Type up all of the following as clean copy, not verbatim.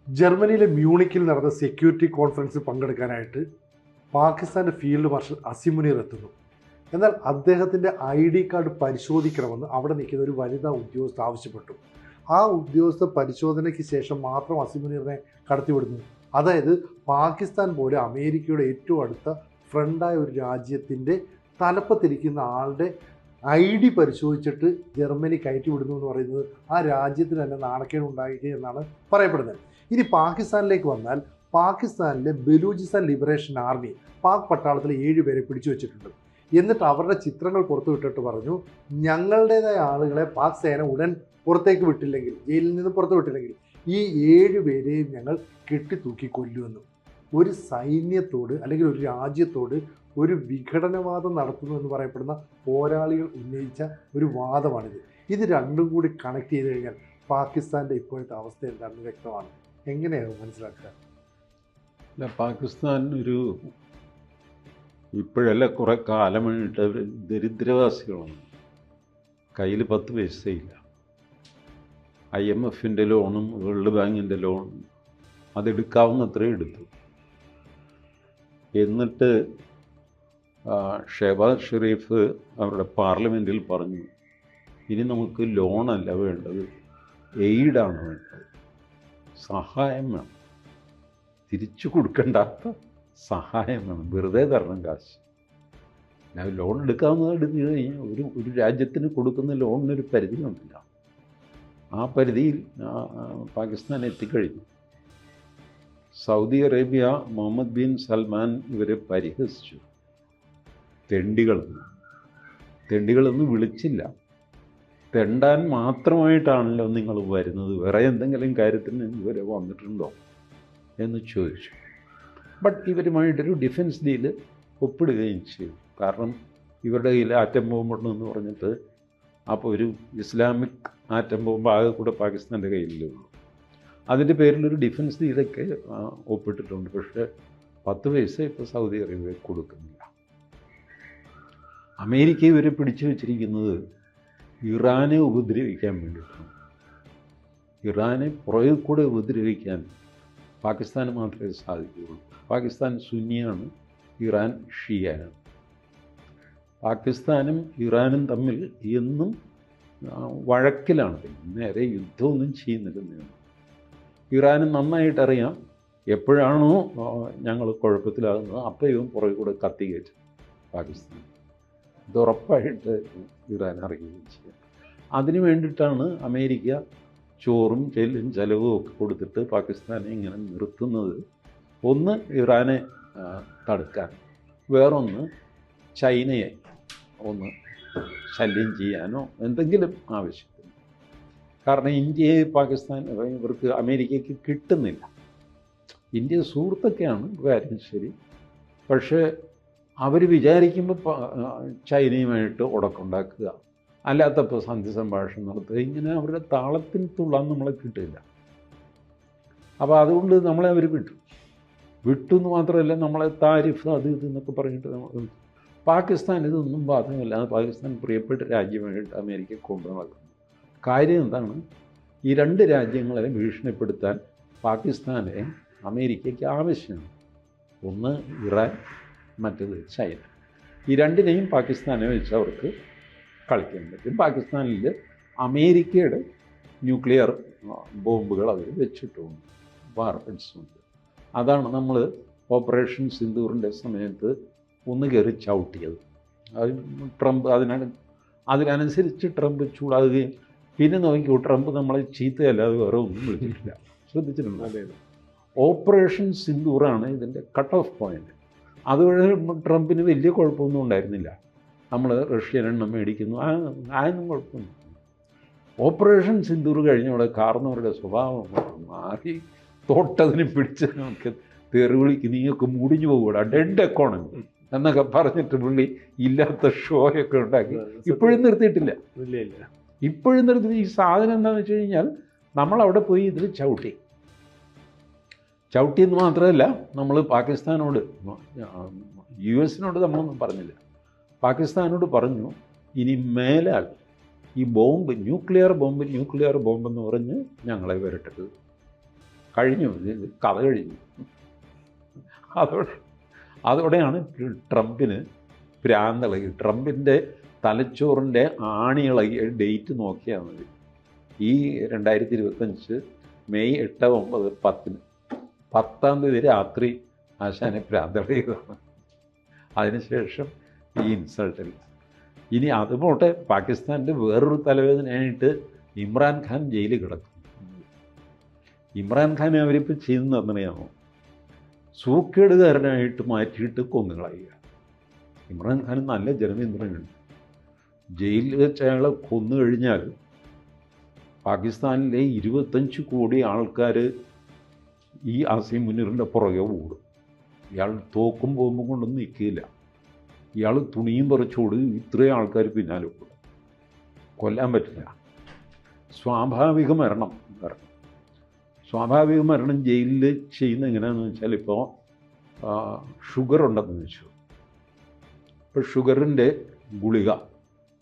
ജർമ്മനിയിലെ മ്യൂണിക്കിൽ നടന്ന സെക്യൂരിറ്റി കോൺഫറൻസിൽ പങ്കെടുക്കാനായിട്ട് പാകിസ്ഥാൻ്റെ ഫീൽഡ് മാർഷൽ അസിം മുനീർ എത്തുന്നു. എന്നാൽ അദ്ദേഹത്തിൻ്റെ ID കാർഡ് പരിശോധിക്കണമെന്ന് അവിടെ നിൽക്കുന്ന ഒരു വനിതാ ഉദ്യോഗസ്ഥ ആവശ്യപ്പെട്ടു. ആ ഉദ്യോഗസ്ഥ പരിശോധനയ്ക്ക് ശേഷം മാത്രം അസിം മുനീറിനെ കടത്തിവിടുന്നു. അതായത് പാകിസ്ഥാൻ പോലെ അമേരിക്കയുടെ ഏറ്റവും അടുത്ത ഫ്രണ്ടായ ഒരു രാജ്യത്തിൻ്റെ തലപ്പത്തിരിക്കുന്ന ആളുടെ ID പരിശോധിച്ചിട്ട് ജർമ്മനി കയറ്റിവിടുന്നു എന്ന് പറയുന്നത് ആ രാജ്യത്തിന് തന്നെ നാണക്കേട് ഉണ്ടാക്കുക എന്നാണ് പറയപ്പെടുന്നത്. ഇനി പാകിസ്ഥാനിലേക്ക് വന്നാൽ പാകിസ്ഥാനിലെ ബലൂചിസ്ഥാൻ ലിബറേഷൻ ആർമി പാക് പട്ടാളത്തിലെ 7 പേരെ പിടിച്ചു വെച്ചിട്ടുണ്ട്. എന്നിട്ട് അവരുടെ ചിത്രങ്ങൾ പുറത്തുവിട്ടിട്ട് പറഞ്ഞു, ഞങ്ങളുടേതായ ആളുകളെ പാക് സേന ഉടൻ പുറത്തേക്ക് വിട്ടില്ലെങ്കിൽ, ജയിലിൽ നിന്ന് പുറത്തു വിട്ടില്ലെങ്കിൽ ഈ 7 പേരെയും ഞങ്ങൾ കെട്ടിത്തൂക്കി കൊല്ലുമെന്നും. ഒരു സൈന്യത്തോട് അല്ലെങ്കിൽ ഒരു രാജ്യത്തോട് ഒരു വിഘടനവാദം നടത്തുന്നു എന്ന് പറയപ്പെടുന്ന പോരാളികൾ ഉന്നയിച്ച ഒരു വാദമാണിത്. ഇത് രണ്ടും കൂടി കണക്ട് ചെയ്ത് കഴിഞ്ഞാൽ പാകിസ്ഥാൻ്റെ ഇപ്പോഴത്തെ അവസ്ഥ എന്താണെന്ന് വ്യക്തമാണ്. എങ്ങനെയാണ് മനസ്സിലാക്കുക? അല്ല, പാകിസ്ഥാൻ ഒരു ഇപ്പോഴല്ല, കുറേ കാലമായിട്ട് അവർ ദരിദ്രവാസികളാണ്. കയ്യിൽ 10 പൈസയില്ല. IMFൻ്റെ ലോണും വേൾഡ് ബാങ്കിൻ്റെ ലോണും അതെടുക്കാവുന്നത്ര എടുത്തു. എന്നിട്ട് ഷെഹബാസ് ഷെരീഫ് അവരുടെ പാർലമെൻറ്റിൽ പറഞ്ഞു, ഇനി നമുക്ക് ലോണല്ല വേണ്ടത്, എയ്ഡാണ് വേണ്ടത്, സഹായം വേണം, തിരിച്ചു കൊടുക്കേണ്ടാത്ത സഹായം വേണം, വെറുതെ തരണം കാശ്. ലോൺ എടുക്കാവുന്നത് എടുത്തു കഴിഞ്ഞാൽ ഒരു രാജ്യത്തിന് കൊടുക്കുന്ന ലോണിനൊരു പരിധിയുണ്ടല്ല. ആ പരിധിയിൽ പാകിസ്ഥാൻ എത്തിക്കഴിഞ്ഞു. Saudi Arabia Mohammed bin Salman ഇവരെ പരിഹസിച്ചു. തെണ്ടികളൊന്നും വിളിച്ചില്ല. തെണ്ടാൻ മാത്രമായിട്ടാണല്ലോ നിങ്ങൾ വരുന്നത്, വേറെ എന്തെങ്കിലും കാര്യത്തിന് ഇവരെ വന്നിട്ടുണ്ടോ എന്ന് ചോദിച്ചു. ബട്ട് ഇവരുമായിട്ടൊരു ഡിഫൻസ് ഡീല് ഒപ്പിടുകയും ചെയ്തു. കാരണം ഇവരുടെ കയ്യിൽ ആറ്റം ബോംബുണ്ടെന്ന് പറഞ്ഞിട്ട് അപ്പോൾ ഒരു ഇസ്ലാമിക് ആറ്റം ബോംബ് ആകെ കൂടെ പാകിസ്ഥാൻ്റെ കയ്യിലേ ഉള്ളൂ. അതിൻ്റെ പേരിലൊരു ഡിഫൻസ് ഡീലൊക്കെ ഒപ്പിട്ടിട്ടുണ്ട്. പക്ഷേ 10 പൈസ ഇപ്പോൾ സൗദി അറേബ്യ കൊടുക്കുന്നില്ല. അമേരിക്ക ഇവരെ പിടിച്ചു വച്ചിരിക്കുന്നത് ഇറാനെ ഉപദ്രവിക്കാൻ വേണ്ടിയിട്ടാണ്. ഇറാനെ പുറകെ കൂടെ ഉപദ്രവിക്കാൻ പാകിസ്ഥാന് മാത്രമേ സാധിക്കുകയുള്ളൂ. പാകിസ്ഥാൻ സുന്നിയാണ്, ഇറാൻ ഷിയാണ്. പാകിസ്ഥാനും ഇറാനും തമ്മിൽ എന്നും വഴക്കിലാണ്. നേരെ യുദ്ധമൊന്നും ചെയ്യുന്നില്ലെന്നാണ്. ഇറാനും നന്നായിട്ടറിയാം എപ്പോഴാണോ ഞങ്ങൾ കുഴപ്പത്തിലാകുന്നത് അപ്പോൾ ഇവൻ പുറകെ കൂടെ കത്തി കയറ്റും പാകിസ്ഥാൻ. ഇത് ഉറപ്പായിട്ട് ഇറാൻ അറിയുകയും ചെയ്യും. അതിനു വേണ്ടിയിട്ടാണ് അമേരിക്ക ചോറും ചെലവും ഒക്കെ കൊടുത്തിട്ട് പാകിസ്ഥാനെ ഇങ്ങനെ നിർത്തുന്നത്. ഒന്ന് ഇറാനെ തടുക്കാൻ, വേറൊന്ന് ചൈനയെ ഒന്ന് ശല്യം ചെയ്യാനോ എന്തെങ്കിലും ആവശ്യത്തിന്. കാരണം ഇന്ത്യയെ പാകിസ്ഥാൻ ഇവർക്ക് അമേരിക്കയ്ക്ക് കിട്ടുന്നില്ല. ഇന്ത്യ സുഹൃത്തൊക്കെയാണ് കാര്യം ശരി, പക്ഷേ അവർ വിചാരിക്കുമ്പോൾ ചൈനയുമായിട്ട് ഉടക്കുണ്ടാക്കുക, അല്ലാത്തപ്പോൾ സന്ധി സംഭാഷണം നടത്തുക, ഇങ്ങനെ അവരുടെ താളത്തിൽ തുള്ളാൻ നമ്മളെ കിട്ടില്ല. അപ്പോൾ അതുകൊണ്ട് നമ്മളെ അവർ വിട്ടു എന്ന് മാത്രമല്ല, നമ്മളെ താരിഫ് അത് ഇതെന്നൊക്കെ പറഞ്ഞിട്ട് നമ്മൾ പാകിസ്ഥാൻ ഇതൊന്നും ബാധകമല്ല. പാകിസ്ഥാൻ പ്രിയപ്പെട്ട രാജ്യമായിട്ട് അമേരിക്ക കൊണ്ടു നടക്കുന്നു. കാര്യം എന്താണ്? ഈ 2 രാജ്യങ്ങളെ ഭീഷണിപ്പെടുത്താൻ പാകിസ്ഥാനെ അമേരിക്കയ്ക്ക് ആവശ്യമാണ്. ഒന്ന് ഇറാൻ, മറ്റേത് ചൈന. ഈ 2നെയും പാകിസ്ഥാനെ വെച്ച് അവർക്ക് കളിക്കാൻ പറ്റും. പാകിസ്ഥാനിൽ അമേരിക്കയുടെ ന്യൂക്ലിയർ ബോംബുകൾ അവർ വെച്ചിട്ടുണ്ട്, വാർഹെഡ്സുണ്ട്. അതാണ് നമ്മൾ ഓപ്പറേഷൻ സിന്ദൂറിൻ്റെ സമയത്ത് ഒന്ന് കയറി ചവിട്ടിയത്. അത് ട്രംപ് അതിനനുസരിച്ച് ട്രംപ് ചൂടാകുകയും പിന്നെ നോക്കിയോ ട്രംപ് നമ്മളെ ചീത്തയല്ലാതെ വേറെ ഒന്നും വിളിച്ചിട്ടില്ല. ശ്രദ്ധിച്ചിട്ടുണ്ട്? അതെ. ഓപ്പറേഷൻ സിന്ദൂറാണ് ഇതിൻ്റെ കട്ട് ഓഫ് പോയിൻ്റ്. അതുവഴി ട്രംപിന് വലിയ കുഴപ്പമൊന്നും ഉണ്ടായിരുന്നില്ല. നമ്മൾ റഷ്യൻ എണ്ണ മേടിക്കുന്നു, അതൊന്നും കുഴപ്പമൊന്നും. ഓപ്പറേഷൻ സിന്ദൂർ കഴിഞ്ഞവിടെ കാർന്നവരുടെ സ്വഭാവം മാറി, തൊട്ടതിനെ പിടിച്ച് നമുക്ക് തെറിവിളിക്ക് നീയൊക്കെ മുടിഞ്ഞു പോകൂടാ, ഡെഡ് എക്കോണമി എന്നൊക്കെ പറഞ്ഞിട്ട് പുള്ളി ഇല്ലാത്ത ഷോയൊക്കെ ഉണ്ടാക്കി. ഇപ്പോഴും നിർത്തിയിട്ടില്ല. ഇപ്പോഴും നിർത്തി. ഈ സാധനം എന്താണെന്ന് വെച്ച് കഴിഞ്ഞാൽ നമ്മളവിടെ പോയി ഇതിൽ ചവിട്ടിയെന്ന് മാത്രമല്ല, നമ്മൾ പാകിസ്ഥാനോട്, US നമ്മളൊന്നും പറഞ്ഞില്ല, പാകിസ്ഥാനോട് പറഞ്ഞു, ഇനി മേലാൽ ഈ ബോംബ് ന്യൂക്ലിയർ ബോംബെന്ന് പറഞ്ഞ് ഞങ്ങളെ വരട്ടരുത്. കഴിഞ്ഞു, കഥ കഴിഞ്ഞു. അതോടെയാണ് ട്രംപിന് ഭ്രാന്തളകി. ട്രംപിൻ്റെ തലച്ചോറിൻ്റെ ആണിയിളകിയ ഡേറ്റ് നോക്കിയാൽ മതി. ഈ 2025 മെയ് 8, 9, 10 10-ാം തീയതി രാത്രി ആശാനെ ഭ്രാന്തളകിയതാണ്. അതിനുശേഷം ഈ ഇൻസൾട്ടില്ല. ഇനി അതുപോട്ടെ, പാകിസ്ഥാൻ്റെ വേറൊരു തലവേദനയായിട്ട് ഇമ്രാൻഖാൻ ജയിലിൽ കിടക്കും. ഇമ്രാൻഖാനെ അവരിപ്പോൾ ചെയ്യുന്നത് എങ്ങനെയാണോ, സൂക്കേടുകാരനായിട്ട് മാറ്റിയിട്ട് കൊന്നുകളയുക. ഇമ്രാൻഖാൻ നല്ല ജനപിന്തുണയുണ്ട്. ജയിലിൽ വെച്ച് അയാളെ കൊന്നു കഴിഞ്ഞാൽ പാകിസ്ഥാനിലെ 25 കോടി ആൾക്കാർ ഈ ആസിം മുനീറിൻ്റെ പുറകെ ഓടും. ഇയാൾ തോക്കും ബോംബും കൊണ്ടൊന്നും നിൽക്കില്ല. ഇയാൾ തുണിയും പറിച്ചോട് ഇത്രയും ആൾക്കാർ പിന്നാലെ ഓടും. കൊല്ലാൻ പറ്റില്ല. സ്വാഭാവിക മരണം. സ്വാഭാവിക മരണം ജയിലിൽ ചെയ്യുന്ന എങ്ങനെയാണെന്ന് വെച്ചാൽ, ഇപ്പോൾ ഷുഗർ ഉണ്ടെന്ന് വെച്ചു. ഇപ്പോൾ ഷുഗറിൻ്റെ ഗുളിക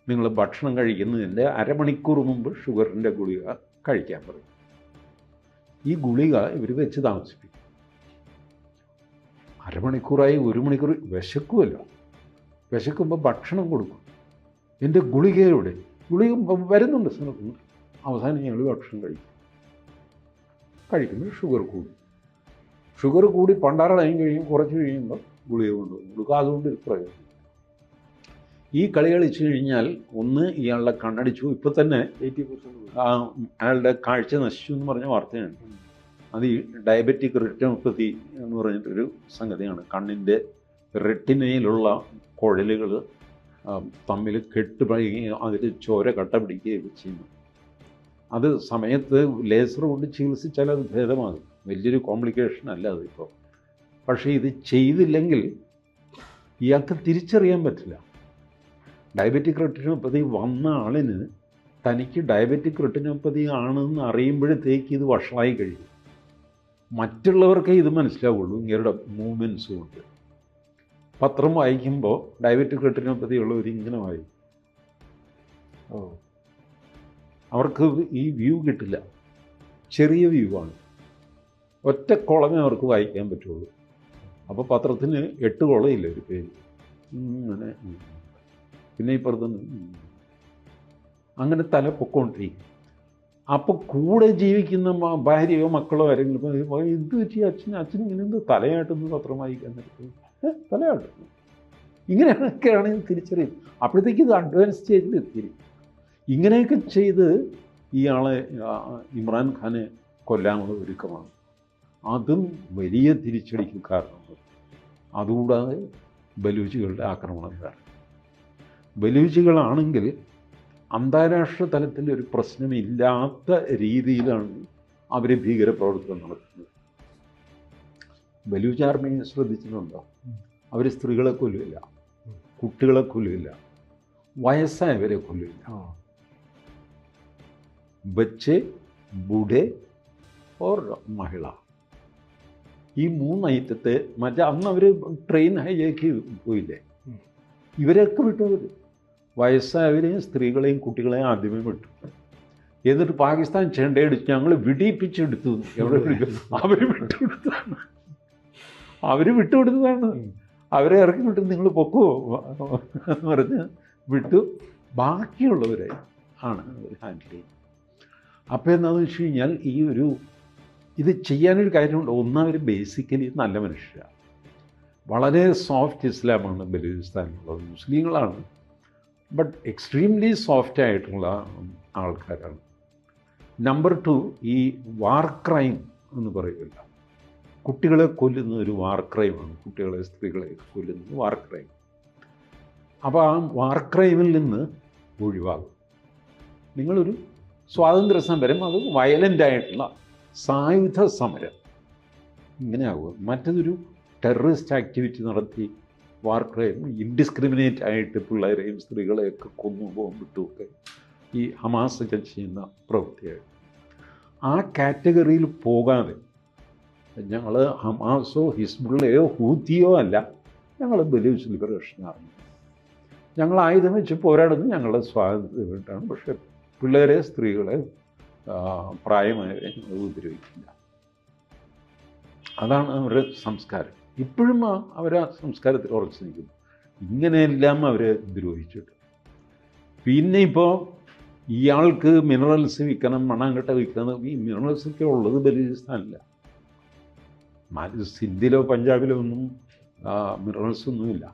നിങ്ങൾ ഭക്ഷണം കഴിക്കുന്നതിൻ്റെ അരമണിക്കൂർ മുമ്പ് ഷുഗറിൻ്റെ ഗുളിക കഴിക്കാൻ പറയും. ഈ ഗുളിക ഇവർ വെച്ച് താമസിപ്പിക്കും. അരമണിക്കൂറായി 1 മണിക്കൂർ വിശക്കുമല്ലോ. വിശക്കുമ്പോൾ ഭക്ഷണം കൊടുക്കും. എൻ്റെ ഗുളികയുടെ ഗുളിക വരുന്നുണ്ട് സ്ഥലത്തുനിന്ന്. അവസാനം ഞങ്ങൾ ഭക്ഷണം കഴിക്കുമ്പോൾ ഷുഗർ കൂടി പണ്ടാറടയും കഴിയും. കുറച്ച് കഴിയുമ്പോൾ ഗുളിക കൊണ്ടുപോകും. കൊടുക്കുക. അതുകൊണ്ട് പ്രയോജനം. ഈ കളി കളിച്ചു കഴിഞ്ഞാൽ ഒന്ന് ഇയാളുടെ കണ്ണടിച്ചു. ഇപ്പോൾ തന്നെ 80% അയാളുടെ കാഴ്ച നശിച്ചു എന്ന് പറഞ്ഞ വാർത്തയാണ്. അത് ഈ ഡയബറ്റിക് റെറ്റിനോപ്പതി എന്ന് പറഞ്ഞിട്ടൊരു സംഗതിയാണ്. കണ്ണിൻ്റെ റെറ്റിനയിലുള്ള കുഴലുകൾ തമ്മിൽ കെട്ടുപഴകി അതിൽ ചോര കട്ട പിടിക്കുകയൊക്കെ ചെയ്യുന്നു. അത് സമയത്ത് ലേസർ കൊണ്ട് ചികിത്സിച്ചാൽ അത് ഭേദമാകും. വലിയൊരു കോംപ്ലിക്കേഷൻ അല്ല അതിപ്പോൾ. പക്ഷേ ഇത് ചെയ്തില്ലെങ്കിൽ ഇയാൾക്ക് തിരിച്ചറിയാൻ പറ്റില്ല. ഡയബറ്റിക് റെറ്റിനോപ്പതി വന്ന ആളിന് തനിക്ക് ഡയബറ്റിക് റെറ്റിനോപ്പതി ആണെന്ന് അറിയുമ്പോഴത്തേക്ക് ഇത് വഷളായി കഴിയും. മറ്റുള്ളവർക്കേ ഇത് മനസ്സിലാവുള്ളൂ ഇങ്ങനെയുടെ മൂവ്മെൻറ്റ്സ് കൊണ്ട്. പത്രം വായിക്കുമ്പോൾ ഡയബറ്റിക് റെറ്റിനോപ്പതി ഉള്ളവർ ഇങ്ങനെ വായിക്കും. അവർക്ക് ഈ വ്യൂ കിട്ടില്ല. ചെറിയ വ്യൂ ആണ്. ഒറ്റ കോളമേ അവർക്ക് വായിക്കാൻ പറ്റുള്ളൂ. അപ്പോൾ പത്രത്തിന് 8 കോളമില്ല ഒരു പേര്. ഇങ്ങനെ പിന്നെ ഇപ്പുറത്തുനിന്ന് അങ്ങനെ തല പൊക്കോണ്ടിരിക്കും. അപ്പോൾ കൂടെ ജീവിക്കുന്ന ഭാര്യയോ മക്കളോ ആരെങ്കിലും എന്ത് പറ്റി അച്ഛൻ ഇങ്ങനെ എന്ത് തലയാട്ടുന്നു പത്രം വായിക്കാൻ നേരത്ത്? തലയാട്ടുന്നു. ഇങ്ങനെയൊക്കെയാണ് തിരിച്ചറിയും. അപ്പോഴത്തേക്ക് ഇത് അഡ്വാൻസ് സ്റ്റേജിൽ എത്തിയിരിക്കും. ഇങ്ങനെയൊക്കെ ചെയ്ത് ഇയാളെ ഇമ്രാൻഖാനെ കൊല്ലാനുള്ള ഒരുക്കമാണ്. അതും വലിയ തിരിച്ചടിക്ക് കാരണമാണ്. അതുകൂടാതെ ബലൂച്ചികളുടെ ആക്രമണം കാരണം. ബലൂച്ചികളാണെങ്കിൽ അന്താരാഷ്ട്ര തലത്തിൽ ഒരു പ്രശ്നമില്ലാത്ത രീതിയിലാണ് അവർ ഭീകരപ്രവർത്തനം നടത്തുന്നത്. ബലൂച്ച് ആർമിയെ ശ്രദ്ധിച്ചിട്ടുണ്ടോ? അവർ സ്ത്രീകളെ കൊല്ലില്ല, കുട്ടികളെ കൊല്ലില്ല, വയസ്സായവരെ കൊല്ലില്ല. ബച്ചെ, ബൂഢെ ഓർ മഹിള, ഈ 3 ഐറ്റത്തെ മറ്റേ അന്ന് അവർ ട്രെയിൻ ഹൈജാക്ക് പോയില്ലേ, ഇവരെയൊക്കെ വിട്ടവർ. വയസ്സായവരെയും സ്ത്രീകളെയും കുട്ടികളെയും ആദ്യമേ വിട്ടു. എന്നിട്ട് പാകിസ്ഥാൻ ചെണ്ടയടിച്ച് ഞങ്ങൾ വിടിയിപ്പിച്ചെടുത്തു. എവിടെ അവർ വിട്ടുകൊടുത്തതാണ്. അവരെ ഇറക്കി വിട്ടു. നിങ്ങൾ പൊക്കോ എന്ന് പറഞ്ഞ് വിട്ടു. ബാക്കിയുള്ളവരെ ആണ് ഹാൻഡിൽ ചെയ്യുന്നത്. അപ്പോൾ എന്താണെന്ന് വെച്ച് കഴിഞ്ഞാൽ ഇത് ചെയ്യാനൊരു കാര്യമുണ്ട്. ഒന്നവർ ബേസിക്കലി നല്ല മനുഷ്യരാണ്. വളരെ സോഫ്റ്റ് ഇസ്ലാമാണ് ബലൂചിസ്ഥാനിലുള്ളത്. മുസ്ലിങ്ങളാണ്, ബട്ട് എക്സ്ട്രീംലി സോഫ്റ്റ് ആയിട്ടുള്ള ആൾക്കാരാണ്. നമ്പർ 2, ഈ വാർ ക്രൈം എന്ന് പറയില്ല. കുട്ടികളെ കൊല്ലുന്ന ഒരു വാർ ക്രൈമാണ്. കുട്ടികളെ സ്ത്രീകളെ കൊല്ലുന്നത് വാർ ക്രൈം. അപ്പോൾ ആ വാർ ക്രൈമിൽ നിന്ന് ഒഴിവാകും. നിങ്ങളൊരു സ്വാതന്ത്ര്യ സമരം, അത് വയലൻ്റായിട്ടുള്ള സായുധ സമരം ഇങ്ങനെയാകും. മറ്റതൊരു ടെററിസ്റ്റ് ആക്ടിവിറ്റി നടത്തി വാർ ക്രൈം, ഇൻഡിസ്ക്രിമിനേറ്റ് ആയിട്ട് പിള്ളേരെയും സ്ത്രീകളെയൊക്കെ കൊന്നു ബോംബിട്ടുമൊക്കെ ഈ ഹമാസൊക്കെ ചെയ്യുന്ന പ്രവൃത്തിയായിട്ട്. ആ കാറ്റഗറിയിൽ പോകാതെ ഞങ്ങൾ ഹമാസോ ഹിസ്ബുള്ളയോ ഹൂത്തിയോ അല്ല, ഞങ്ങൾ ബലൂച്ച് ലിബറേഷൻ ആർമി, ഞങ്ങൾ ആയുധം വെച്ച് പോരാടുന്നത് ഞങ്ങളുടെ സ്വാതന്ത്ര്യം വേണ്ടിയിട്ടാണ്. പക്ഷേ പിള്ളേരെ, സ്ത്രീകളെ, പ്രായമായവരെ ഞങ്ങൾ ഉപദ്രവിക്കില്ല. അതാണ് അവരുടെ സംസ്കാരം. ഇപ്പോഴും അവർ ആ സംസ്കാരത്തിൽ ഉറച്ചു നിൽക്കുന്നു. ഇങ്ങനെയെല്ലാം അവർ ദ്രോഹിച്ചിട്ട് പിന്നെ ഇപ്പോൾ ഇയാൾക്ക് മിനറൽസ് വിൽക്കണം, മണ്ണാങ്കട്ട വിൽക്കണം. ഈ മിനറൽസൊക്കെ ഉള്ളത് ബലൂചിസ്ഥാനില്ല. സിന്ധിലോ പഞ്ചാബിലോ ഒന്നും മിനറൽസൊന്നുമില്ല.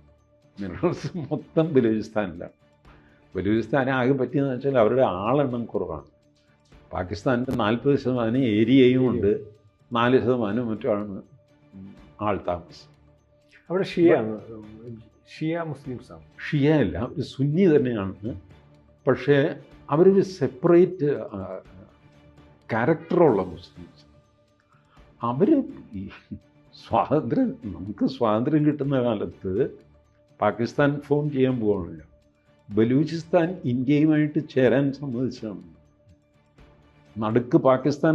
മിനറൽസ് മൊത്തം ബലൂചിസ്ഥാനിലാണ്. ബലൂചിസ്ഥാനെ ആകെ പറ്റിയെന്ന് വെച്ചാൽ അവരുടെ ആളെണ്ണം കുറവാണ്. പാകിസ്ഥാനിൻ്റെ 40% ഏരിയയും ഉണ്ട്, 4% മറ്റുമാണ് ആൾ താമസം. അവിടെ ഷിയ മുസ്ലിംസാണ്. ഷിയ അല്ല, അവർ സുന്നി തന്നെയാണ്. പക്ഷേ അവരൊരു സെപ്പറേറ്റ് ക്യാരക്ടറുള്ള മുസ്ലിംസ്. അവർ ഈ നമുക്ക് സ്വാതന്ത്ര്യം കിട്ടുന്ന കാലത്ത് പാകിസ്ഥാൻ ഫോം ചെയ്യാൻ പോകണമല്ലോ. ബലൂചിസ്ഥാൻ ഇന്ത്യയുമായിട്ട് ചേരാൻ സമ്മതിച്ചാണ്. നടുക്ക് പാകിസ്ഥാൻ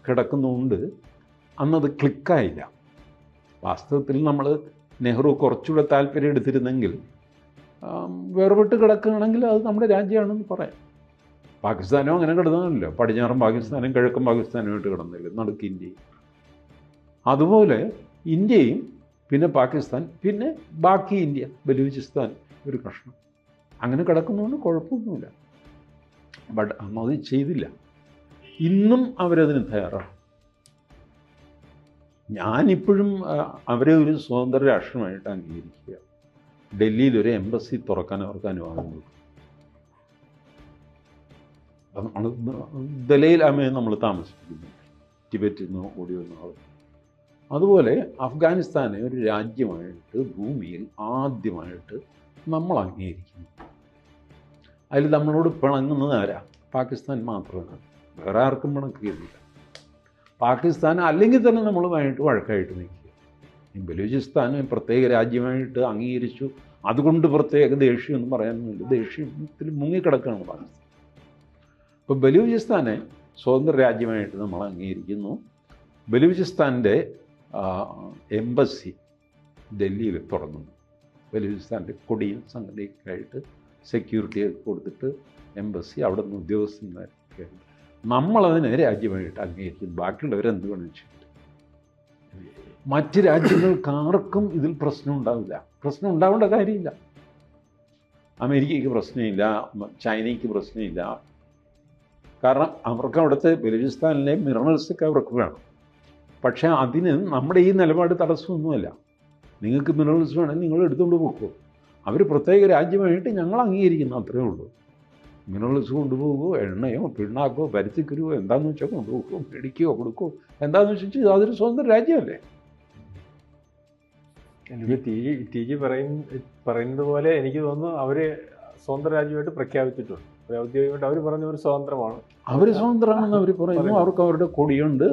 കിടക്കുന്നതുകൊണ്ട് അന്നത് ക്ലിക്കായില്ല. വാസ്തവത്തിൽ നമ്മൾ നെഹ്റു കുറച്ചുകൂടെ താല്പര്യം എടുത്തിരുന്നെങ്കിൽ വേർപെട്ട് കിടക്കുകയാണെങ്കിൽ അത് നമ്മുടെ രാജ്യമാണെന്ന് പറയാം. പാകിസ്ഥാനും അങ്ങനെ കിടന്നല്ലോ. പടിഞ്ഞാറൻ പാകിസ്ഥാനും കിഴക്കൻ പാകിസ്ഥാനുമായിട്ട് കിടന്നില്ല, നടുക്ക് ഇന്ത്യയും. അതുപോലെ ഇന്ത്യയും പിന്നെ പാകിസ്ഥാൻ പിന്നെ ബാക്കി ഇന്ത്യ, ബലൂചിസ്ഥാൻ ഒരു കഷ്ണം അങ്ങനെ കിടക്കുന്നതുകൊണ്ട് കുഴപ്പമൊന്നുമില്ല. ബട്ട് അന്നത് ചെയ്തില്ല. ഇന്നും അവരതിന് തയ്യാറാണ്. ഞാനിപ്പോഴും അവരെ ഒരു സ്വതന്ത്ര രാഷ്ട്രമായിട്ട് അംഗീകരിക്കുക. ഡൽഹിയിൽ ഒരു എംബസി തുറക്കാൻ അവർക്ക് അനുവാദം കൊടുക്കും. ദലൈലാമയെ നമ്മൾ താമസിപ്പിക്കുന്നു, ടിബറ്റിൽ നിന്ന് ഓടി വന്ന ആൾ. അതുപോലെ അഫ്ഗാനിസ്ഥാനെ ഒരു രാജ്യമായിട്ട് ഭൂമിയിൽ ആദ്യമായിട്ട് നമ്മൾ അംഗീകരിക്കുന്നു. അതിൽ നമ്മളോട് പിണങ്ങുന്നത് ആരാ? പാകിസ്ഥാൻ മാത്രമാണ്. വേറെ ആർക്കും പിണക്കുകയില്ല. പാകിസ്ഥാൻ അല്ലെങ്കിൽ തന്നെ നമ്മളുമായിട്ട് വഴക്കായിട്ട് നിൽക്കുക. ഈ ബലൂചിസ്ഥാനെ പ്രത്യേക രാജ്യമായിട്ട് അംഗീകരിച്ചു, അതുകൊണ്ട് പ്രത്യേക ദേഷ്യമൊന്നും പറയാനൊന്നുമില്ല. ദേഷ്യത്തിൽ മുങ്ങിക്കിടക്കുകയാണ് പാകിസ്ഥാൻ. ഇപ്പോൾ ബലൂചിസ്ഥാനെ സ്വതന്ത്ര രാജ്യമായിട്ട് നമ്മൾ അംഗീകരിക്കുന്നു. ബലൂചിസ്ഥാൻ്റെ എംബസി ഡൽഹിയിൽ തുറന്നു. ബലൂചിസ്ഥാൻ്റെ കൊടിയും സംഗതിയൊക്കെ ആയിട്ട് സെക്യൂരിറ്റിയൊക്കെ കൊടുത്തിട്ട് എംബസി അവിടെ നിന്ന് ഉദ്യോഗസ്ഥന്മാരൊക്കെ നമ്മളതിനെ രാജ്യമായിട്ട് അംഗീകരിക്കുന്നു. ബാക്കിയുള്ളവരെന്ത് വേണമെന്ന് മറ്റ് രാജ്യങ്ങൾക്കാർക്കും ഇതിൽ പ്രശ്നം ഉണ്ടാവില്ല. പ്രശ്നം ഉണ്ടാവേണ്ട കാര്യമില്ല. അമേരിക്കയ്ക്ക് പ്രശ്നമില്ല, ചൈനയ്ക്ക് പ്രശ്നമില്ല. കാരണം അവർക്ക് അവിടുത്തെ ബലൂചിസ്ഥാനിലെ മിനറൽസൊക്കെ അവർക്ക് വേണം. പക്ഷേ അതിന് നമ്മുടെ ഈ നിലപാട് തടസ്സമൊന്നുമല്ല. നിങ്ങൾക്ക് മിനറൽസ് വേണമെങ്കിൽ നിങ്ങൾ എടുത്തുകൊണ്ട് പോകുമോ? അവർ പ്രത്യേക രാജ്യമായിട്ട് ഞങ്ങൾ അംഗീകരിക്കുന്നു, അത്രയേ ഉള്ളൂ. മിനറൽസ് കൊണ്ടുപോകുമോ, എണ്ണയോ പിണ്ണാക്കോ പരുത്തിക്കരുവോ എന്താണെന്ന് വെച്ചാൽ കൊണ്ടുപോകുമോ, മേടിക്കുകയോ കൊടുക്കുമോ, എന്താണെന്ന് വെച്ചാൽ അതൊരു സ്വന്തം രാജ്യമല്ലേ. ടി ജി പറയുന്നത് പോലെ എനിക്ക് തോന്നുന്നു അവർ സ്വന്തം രാജ്യമായിട്ട് പ്രഖ്യാപിച്ചിട്ടുണ്ട്. ഔദ്യോഗികമായിട്ട് അവർ പറഞ്ഞ ഒരു സ്വതന്ത്രമാണ്. അവർ സ്വതന്ത്രമാണെന്ന് അവർ പറയുന്നു. അവർക്ക് അവരുടെ കൊടിയുണ്ട്.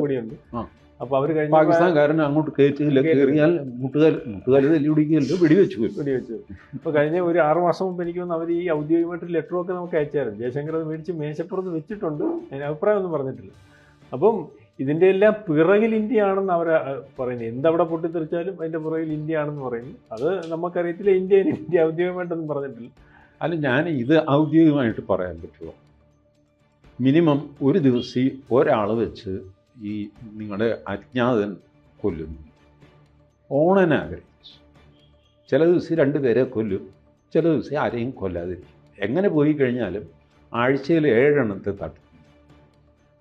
അപ്പോൾ അവർ കഴിഞ്ഞ പാകിസ്ഥാൻകാരനെ അങ്ങോട്ട് കയറ്റില്ല, കയറിയാൽ മുട്ടുകാല് തല്ലി പിടിക്കുകയല്ലോ, വെടിവെച്ചു. ഇപ്പോൾ കഴിഞ്ഞ ഒരു 6 മാസം മുമ്പ് എനിക്ക് തോന്നുന്നു അവർ ഈ ഔദ്യോഗികമായിട്ട് ലെറ്ററൊക്കെ നമുക്ക് അയച്ചായിരുന്നു. ജയശങ്കർ അത് മേടിച്ച് മേശപ്പുറത്ത് വെച്ചിട്ടുണ്ട്. അതിന് അഭിപ്രായമൊന്നും പറഞ്ഞിട്ടില്ല. അപ്പം ഇതിൻ്റെ എല്ലാം പിറകിൽ ഇന്ത്യയാണെന്ന് അവർ പറയുന്നത്. എന്തവിടെ പൊട്ടിത്തെറിച്ചാലും അതിൻ്റെ പിറകിൽ ഇന്ത്യയാണെന്ന് പറയുന്നു. അത് നമുക്കറിയത്തില്ല. ഇന്ത്യ ഔദ്യോഗികമായിട്ടൊന്നും പറഞ്ഞിട്ടില്ല. അല്ല, ഞാൻ ഇത് ഔദ്യോഗികമായിട്ട് പറയാൻ പറ്റുമോ? മിനിമം ഒരു ദിവസം ഒരാൾ വെച്ച് ഈ നിങ്ങളുടെ അജ്ഞാതൻ കൊല്ലുന്നു. ഓൺ ആൻ ആവറേജ് ചില ദിവസം 2 പേരെ കൊല്ലും, ചില ദിവസം ആരെയും കൊല്ലാതിരിക്കും. എങ്ങനെ പോയി കഴിഞ്ഞാലും ആഴ്ചയിൽ 7 എണ്ണത്തെ തട്ടും.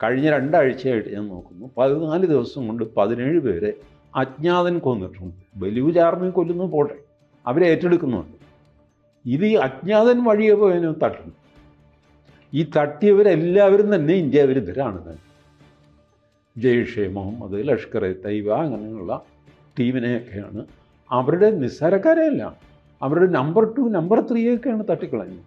കഴിഞ്ഞ 2 ആഴ്ചയായിട്ട് ഞാൻ നോക്കുന്നു, 14 ദിവസം കൊണ്ട് 17 പേരെ അജ്ഞാതൻ കൊന്നിട്ടുണ്ട്. ബലൂച്ച് ആർമി കൊല്ലുന്നത് പോട്ടെ, അവരെ ഏറ്റെടുക്കുന്നുണ്ട്. ഇത് ഈ അജ്ഞാതൻ വഴിയെ പോയതിനും തട്ടുന്നു. ഈ തട്ടിയവരെല്ലാവരും തന്നെ ഇന്ത്യ വിരുദ്ധരാണ് തന്നെ. ജെയ്ഷെ മുഹമ്മദ്, ലഷ്കർ എ തൈബ അങ്ങനെയുള്ള ടീമിനെയൊക്കെയാണ്. അവരുടെ നിസ്സാരക്കാരെയല്ല, അവരുടെ നമ്പർ 2 നമ്പർ 3 തട്ടിക്കളഞ്ഞത്.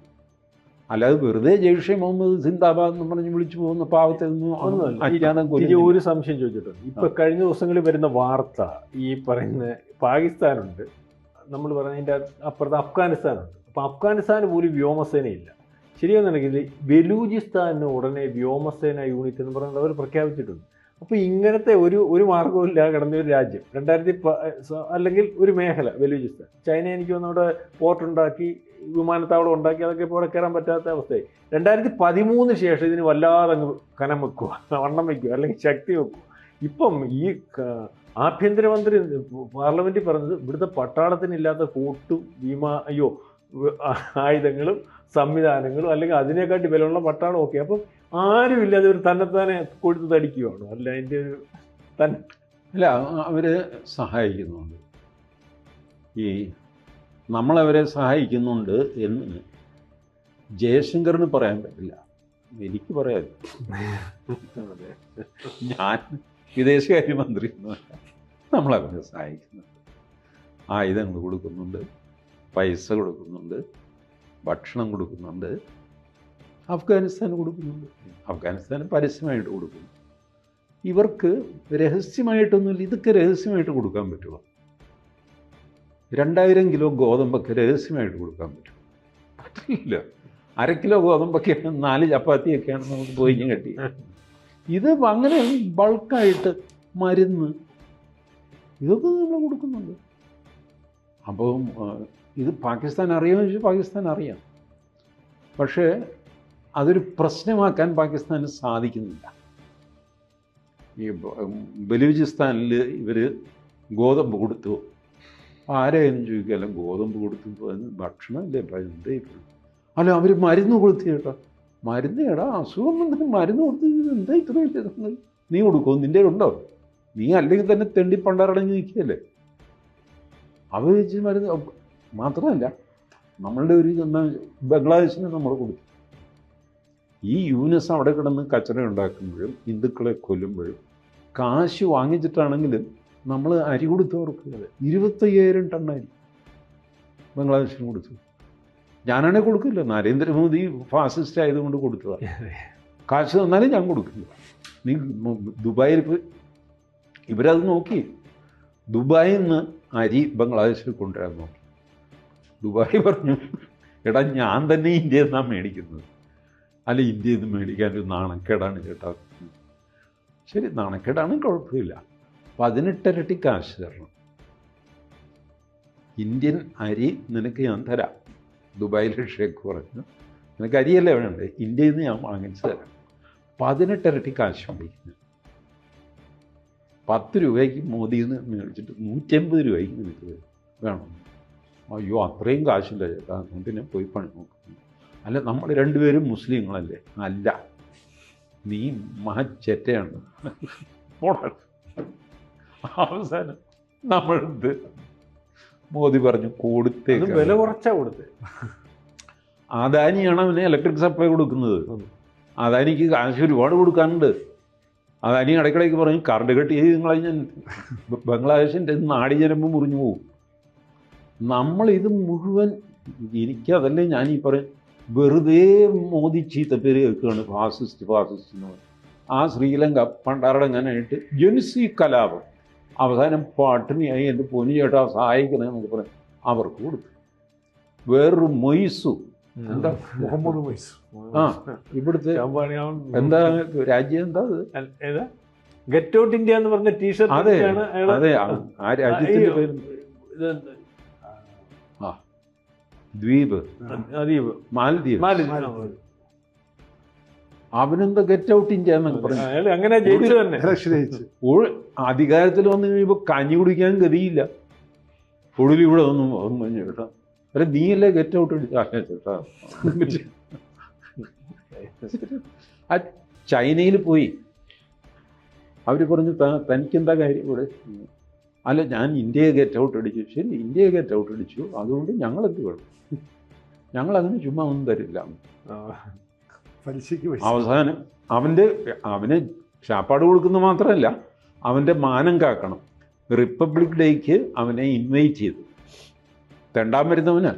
അല്ലാതെ വെറുതെ ജെയ്ഷെ മുഹമ്മദ് സിന്ദാബാദ് എന്ന് പറഞ്ഞ് വിളിച്ചു പോകുന്ന പാവത്തിൽ നിന്നും ഒരു സംശയം ചോദിച്ചിട്ടുണ്ട്. ഇപ്പൊ കഴിഞ്ഞ ദിവസങ്ങളിൽ വരുന്ന വാർത്ത ഈ പറയുന്ന പാകിസ്ഥാനുണ്ട്, നമ്മൾ പറയുന്നതിൻ്റെ അപ്പുറത്ത് അഫ്ഗാനിസ്ഥാനുണ്ട്. അപ്പോൾ അഫ്ഗാനിസ്ഥാന് പോലും വ്യോമസേനയില്ല. ശരിയാണെന്നുണ്ടെങ്കിൽ ബലൂചിസ്ഥാനിന് ഉടനെ വ്യോമസേന യൂണിറ്റ് എന്ന് പറയുന്നത് അവർ പ്രഖ്യാപിച്ചിട്ടുണ്ട്. അപ്പോൾ ഇങ്ങനത്തെ ഒരു മാർഗവുമില്ല കിടന്ന ഒരു രാജ്യം 2010 അല്ലെങ്കിൽ ഒരു മേഖല ബലൂചിസ്ഥാൻ. ചൈന എനിക്ക് തോന്നുന്നു അവിടെ പോർട്ടുണ്ടാക്കി, വിമാനത്താവളം ഉണ്ടാക്കി, അതൊക്കെ ഇപ്പോൾ അവിടെ കയറാൻ പറ്റാത്ത അവസ്ഥയായി. 2013 ശേഷം ഇതിന് വല്ലാതെ അങ്ങ് കനം വെക്കുക, വണ്ണം വയ്ക്കുക, അല്ലെങ്കിൽ ശക്തി വെക്കുക. ഇപ്പം ഈ ആഭ്യന്തരമന്ത്രി പാർലമെന്റിൽ പറഞ്ഞത് ഇവിടുത്തെ പട്ടാളത്തിനില്ലാത്ത കോട്ടും ആയുധങ്ങളും സംവിധാനങ്ങളും അല്ലെങ്കിൽ അതിനെക്കാട്ടി വിലയുള്ള പട്ടാളം ഒക്കെ. അപ്പം ആരുമില്ലാതെ ഒരു തന്നെത്താനെ കൊടുത്ത് തടിക്കുകയാണ്. അല്ല അതിൻ്റെ ഒരു അല്ല, അവർ സഹായിക്കുന്നുണ്ട്. ഈ നമ്മളവരെ സഹായിക്കുന്നുണ്ട് എന്ന് ജയശങ്കറിന് പറയാൻ പറ്റില്ല, എനിക്ക് പറയാം. ഞാൻ വിദേശകാര്യമന്ത്രി നമ്മളവരെ സഹായിക്കുന്നുണ്ട്. ആയുധങ്ങൾ കൊടുക്കുന്നുണ്ട്, പൈസ കൊടുക്കുന്നുണ്ട്, ഭക്ഷണം കൊടുക്കുന്നുണ്ട്. അഫ്ഗാനിസ്ഥാന് കൊടുക്കുന്നുണ്ട്. അഫ്ഗാനിസ്ഥാന് പരസ്യമായിട്ട് കൊടുക്കുന്നു. ഇവർക്ക് രഹസ്യമായിട്ടൊന്നുമില്ല. ഇതൊക്കെ രഹസ്യമായിട്ട് കൊടുക്കാൻ പറ്റുമോ? 2000 കിലോ ഗോതമ്പൊക്കെ രഹസ്യമായിട്ട് കൊടുക്കാൻ പറ്റും? പറ്റില്ല. 1/2 കിലോ ഗോതമ്പൊക്കെ 4 ചപ്പാത്തിയൊക്കെയാണ് നമുക്ക് പോയിഞ്ഞ് കെട്ടി. ഇത് അങ്ങനെ ബൾക്കായിട്ട് മരുന്ന് ഇതൊക്കെ നമ്മൾ കൊടുക്കുന്നുണ്ട്. അപ്പം ഇത് പാകിസ്ഥാൻ അറിയാമെന്ന് ചോദിച്ചാൽ പാകിസ്ഥാൻ അറിയാം. പക്ഷേ അതൊരു പ്രശ്നമാക്കാൻ പാകിസ്ഥാന് സാധിക്കുന്നില്ല. ഈ ബലൂചിസ്ഥാനിൽ ഇവർ ഗോതമ്പ് കൊടുത്തു, ആരെയെന്ന് ചോദിക്കാലും ഗോതമ്പ് കൊടുത്തു, ഭക്ഷണമല്ലേ എന്തേ? അല്ല, അവർ മരുന്ന് കൊടുത്തു കേട്ടോ. മരുന്ന് കേടാ, അസുഖം വന്നിട്ട് മരുന്ന് കൊടുത്ത് എന്താ ഇത്രയും നീ കൊടുക്കുമോ? നിൻ്റെ ഉണ്ടോ? നീ അല്ലെങ്കിൽ തന്നെ തെണ്ടി പണ്ടാറടങ്ങി നിൽക്കുകയല്ലേ. അവർ വെച്ച് മരുന്ന് മാത്രമല്ല, നമ്മളുടെ ഒരു ബംഗ്ലാദേശിന് നമ്മൾ കൊടുത്തു. ഈ യൂനസ് അവിടെ കിടന്ന് കച്ചറ ഉണ്ടാക്കുമ്പോഴും ഹിന്ദുക്കളെ കൊല്ലുമ്പോഴും കാശ് വാങ്ങിച്ചിട്ടാണെങ്കിലും നമ്മൾ അരി കൊടുത്തവർക്ക് 25,000 ടൺ അരി ബംഗ്ലാദേശിന് കൊടുത്തു. ഞാനാണെങ്കിൽ കൊടുക്കില്ല, നരേന്ദ്രമോദി ഫാസിസ്റ്റ് ആയതുകൊണ്ട് കൊടുത്തതാണ്. കാശ് തന്നാലും ഞാൻ കൊടുക്കില്ല. നീ ദുബായിൽ പോയി ഇവരത് നോക്കി, ദുബായിൽ നിന്ന് അരി ബംഗ്ലാദേശിൽ കൊണ്ടുവരാൻ നോക്കി. ദുബായ് പറഞ്ഞു, എടാ ഞാൻ തന്നെ ഇന്ത്യയിൽ നിന്നാണ് മേടിക്കുന്നത്. അല്ല, ഇന്ത്യയിൽ നിന്ന് മേടിക്കാൻ ഒരു നാണക്കേടാണ് ചേട്ടാ. ശരി, നാണക്കേടാണ്, കുഴപ്പമില്ല. 18 ഇരട്ടി കാശ് തരണം. ഇന്ത്യൻ അരി നിനക്ക് ഞാൻ തരാം. ദുബായിലെ ഷേഖ് പറഞ്ഞു, നിനക്ക് അരിയല്ലേ വേണ്ടേ, ഇന്ത്യയിൽ നിന്ന് ഞാൻ വാങ്ങിച്ച് തരാം. 18 ഇരട്ടി കാശ് മേടിക്കുന്നു. 10 രൂപയ്ക്ക് മോദിയിൽ നിന്ന് മേടിച്ചിട്ട് 150 രൂപയ്ക്ക് നിനക്ക് വേണം. അയ്യോ, അത്രയും കാശില്ല ചേട്ടാ, അതുകൊണ്ട് ഞാൻ പോയി പണി നോക്കുന്നു. അല്ല, നമ്മൾ രണ്ടുപേരും മുസ്ലിങ്ങളല്ലേ? അല്ല, നീ മഹച്ചെറ്റയാണ്. അവസാനം നമ്മളെന്ത് മോദി പറഞ്ഞു, കൊടുത്തേ. വില കുറച്ചാ കൊടുത്തേ. അദാനിയാണ് അവന് ഇലക്ട്രിക് സപ്ലൈ കൊടുക്കുന്നത്. അദാനിക്ക് കാശ് ഒരുപാട് കൊടുക്കാനുണ്ട്. അദാനി ഇടയ്ക്കിടയ്ക്ക് പറഞ്ഞു, കറണ്ട് കട്ട് ചെയ്ത് കഴിഞ്ഞാൽ ബംഗ്ലാദേശിൻ്റെ നാടി ചെരുമ്പ് മുറിഞ്ഞു പോകും. നമ്മളിത് മുഴുവൻ, എനിക്കതല്ലേ ഞാൻ ഈ പറയും, വെറുതെ മോദി ചീത്തപ്പേര് കേൾക്കുകയാണ്, ഫാസിസ്റ്റ് എന്ന് പറയും. ആ ശ്രീലങ്ക പണ്ടാറടങ്ങാനായിട്ട് ജൻസി കലാപം, അവസാനം പട്ടിണിയായി, എൻ്റെ പൊന്നു ചേട്ടാ സഹായിക്കണമെന്നൊക്കെ പറയും, അവർക്ക് കൊടുത്തു. വേറൊരു മൊയ്സു, എന്താ മുഹമ്മദ് മൊയ്സ്, ഇവിടുത്തെ എന്താ രാജ്യം, എന്താ ഗെറ്റ് ഔട്ട് ഇന്ത്യ എന്ന് പറഞ്ഞ ടീഷർട്ട്. അതെ അതെ, ആ രാജ്യത്തിൻ്റെ പേര് ദ്വീപ്, മാലദ്വീപ്. അവനെന്താ ഗെറ്റ് ഔട്ട് ഇന്ത്യ എന്നൊക്കെ പറഞ്ഞു. അങ്ങനെ ജയിച്ചു തന്നെ. അധികാരത്തിൽ വന്നു കഴിയുമ്പോൾ കഞ്ഞി കുടിക്കാൻ ഗതിയില്ല. ഒടുവിൽ ഇവിടെ ഒന്നും പറഞ്ഞു കേട്ടോ, അല്ല നീയല്ലേ ഗെറ്റ് ഔട്ട് അടിച്ചാ ചേട്ടാ. ആ ചൈനയിൽ പോയി അവർ പറഞ്ഞു, തനിക്കെന്താ കാര്യം ഇവിടെ? അല്ല, ഞാൻ ഇന്ത്യയെ ഗെറ്റ് ഔട്ട് അടിച്ചു. ശരി, ഇന്ത്യയെ ഗെറ്റ് ഔട്ട് അടിച്ചു, അതുകൊണ്ട് ഞങ്ങളെന്ത് വേണം, ഞങ്ങളങ്ങനെ ചുമ്മാ ഒന്നും തരില്ല. അവസാനം അവന് ശാപ്പാട് കൊടുക്കുന്ന മാത്രമല്ല, അവൻ്റെ മാനം കാക്കണം. റിപ്പബ്ലിക് ഡേക്ക് അവനെ ഇൻവൈറ്റ് ചെയ്തു. തെണ്ടാൻ വരുന്നവന്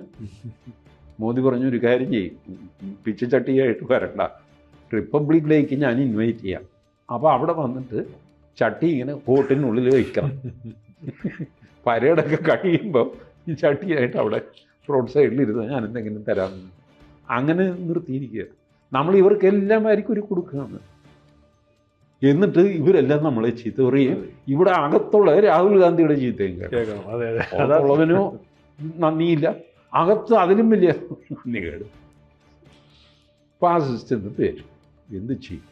മോദി പറഞ്ഞു, ഒരു കാര്യം ചെയ്യും, പിച്ചച്ചട്ടിയായിട്ട് വരണ്ട, റിപ്പബ്ലിക് ഡേക്ക് ഞാൻ ഇൻവൈറ്റ് ചെയ്യാം. അപ്പോൾ അവിടെ വന്നിട്ട് ചട്ടി ഇങ്ങനെ കോട്ടിനുള്ളിൽ വയ്ക്കണം. പരേഡൊക്കെ കഴിയുമ്പോൾ ഈ ചട്ടിയായിട്ട് അവിടെ റോഡ് സൈഡിലിരുന്ന് ഞാൻ എന്തെങ്കിലും തരാമെന്ന് അങ്ങനെ നിർത്തിയിരിക്കുക. നമ്മൾ ഇവർക്കെല്ലാം ആയിരിക്കും ഒരു കൊടുക്കുകയാണ്. എന്നിട്ട് ഇവരെല്ലാം നമ്മളെ ചീത്ത പറയും. ഇവിടെ അകത്തുള്ള രാഹുൽ ഗാന്ധിയുടെ ചീത്തയും കേൾക്കണം. അകത്തുള്ളവനോ നന്ദിയില്ല, അകത്ത് അതിലും വലിയ നന്ദികേട്. ഫാസിസ്റ്റ് എന്ന് പേര്. എന്ത് ചെയ്യും?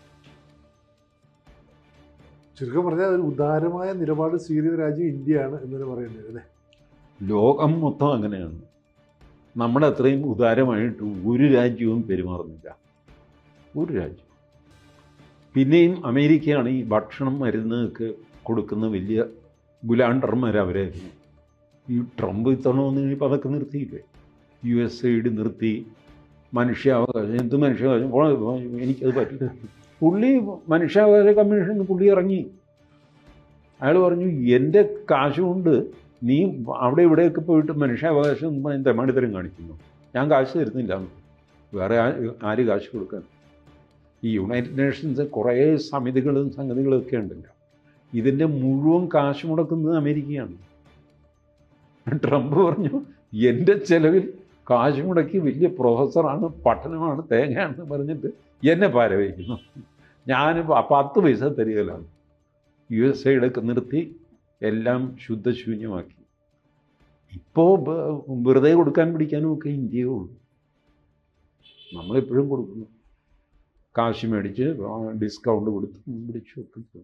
ചുരുക്കം പറഞ്ഞാൽ ഒരു ഉദാരമായ നിലപാട് സ്വീകരിക്കുന്ന രാജ്യം ഇന്ത്യയാണ് എന്ന് പറയുന്നത് അല്ലേ? ലോകം മൊത്തം അങ്ങനെയാണ്. നമ്മുടെ അത്രയും ഉദാരമായിട്ട് ഒരു രാജ്യവും പെരുമാറുന്നില്ല, ഒരു രാജ്യം. പിന്നെയും അമേരിക്കയാണ് ഈ ഭക്ഷണം മരുന്നൊക്കെ കൊടുക്കുന്ന വലിയ ഗുലാണ്ടർമാർ അവരായിരുന്നു. ഈ ട്രംപ് ഇത്തവണ ഇപ്പം അതൊക്കെ നിർത്തിയില്ലേ? USAID നിർത്തി, മനുഷ്യാവകാശം, എന്ത് മനുഷ്യാവകാശം, എനിക്കത് പറ്റില്ല. പുള്ളി മനുഷ്യാവകാശ കമ്മീഷന് പുള്ളി ഇറങ്ങി. അയാൾ പറഞ്ഞു, എൻ്റെ കാശുകൊണ്ട് നീ അവിടെ ഇവിടെയൊക്കെ പോയിട്ട് മനുഷ്യാവകാശം തെമ്മാടിത്തരം കാണിക്കുന്നു, ഞാൻ കാശ് തരുന്നില്ല. വേറെ ആര് കാശ് കൊടുക്കാൻ? ഈ യുണൈറ്റഡ് നേഷൻസ് കുറേ സമിതികളും സംഗതികളും ഒക്കെ ഉണ്ടല്ലോ, ഇതിൻ്റെ മുഴുവൻ കാശ് മുടക്കുന്നത് അമേരിക്കയാണ്. ട്രംപ് പറഞ്ഞു, എൻ്റെ ചെലവിൽ കാശ് മുടക്കി വലിയ പ്രൊഫസറാണ്, പഠനമാണ്, തേങ്ങയാണെന്ന് പറഞ്ഞിട്ട് എന്നെ പാരവയ്ക്കുന്നു. ഞാൻ 10 പൈസ തരികയിലാണ്. USAID ഒക്കെ നിർത്തി എല്ലാം ശുദ്ധശൂന്യമാക്കി. ഇപ്പോൾ വെറുതെ കൊടുക്കാൻ പിടിക്കാനും ഒക്കെ ഇന്ത്യയേ ഉള്ളൂ. നമ്മളെപ്പോഴും കൊടുക്കുന്നു, കാശ് മേടിച്ച് ഡിസ്കൗണ്ട് കൊടുത്ത് പിടിച്ചു ഒക്കെ.